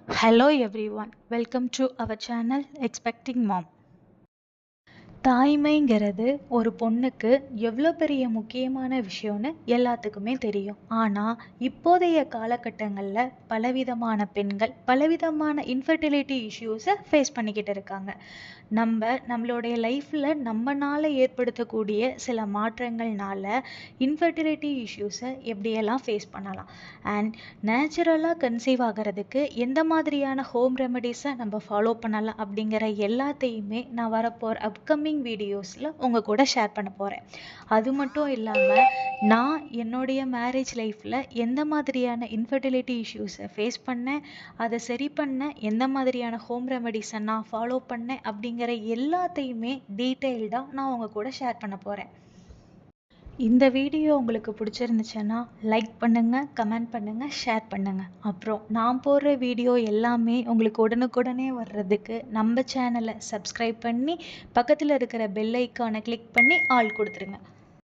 Hello everyone, welcome to our channel Expecting Mom. தாய்மைங்கிறது ஒரு பொண்ணுக்கு எவ்வளோ பெரிய முக்கியமான விஷயம்னு எல்லாத்துக்குமே தெரியும். ஆனால் இப்போதைய காலகட்டங்களில் பலவிதமான பெண்கள் பலவிதமான இன்ஃபர்டிலிட்டி இஷ்யூஸை ஃபேஸ் பண்ணிக்கிட்டு இருக்காங்க. நம்மளுடைய லைஃப்பில் நம்மனால ஏற்படுத்தக்கூடிய சில மாற்றங்கள்னால இன்ஃபர்டிலிட்டி இஷ்யூஸை எப்படியெல்லாம் ஃபேஸ் பண்ணலாம் அண்ட் நேச்சுரலாக கன்சீவ் ஆகிறதுக்கு எந்த மாதிரியான ஹோம் ரெமெடிஸை நம்ம ஃபாலோ பண்ணலாம் அப்படிங்கிற எல்லாத்தையுமே நான் வரப்போகிற அப்கமிங் வீடியோஸில் உங்கள் கூட ஷேர் பண்ண போகிறேன். அது மட்டும் இல்லாமல் நான் என்னுடைய மேரேஜ் லைஃப்பில் எந்த மாதிரியான இன்ஃபர்டிலிட்டி இஷ்யூஸை ஃபேஸ் பண்ணேன், அதை சரி பண்ண எந்த மாதிரியான ஹோம் ரெமெடிஸை நான் ஃபாலோ பண்ணேன் அப்படிங்கிற எல்லாத்தையுமே டீட்டெயில்டாக நான் உங்கள் கூட ஷேர் பண்ண போகிறேன். இந்த வீடியோ உங்களுக்கு பிடிச்சிருந்துச்சுன்னா லைக் பண்ணுங்கள், கமெண்ட் பண்ணுங்கள், ஷேர் பண்ணுங்கள். அப்புறம் நான் போடுற வீடியோ எல்லாமே உங்களுக்கு உடனுக்குடனே வர்றதுக்கு நம்ம சேனலை சப்ஸ்கிரைப் பண்ணி பக்கத்தில் இருக்கிற பெல் ஐக்கானை கிளிக் பண்ணி ஆல் கொடுத்துருங்க.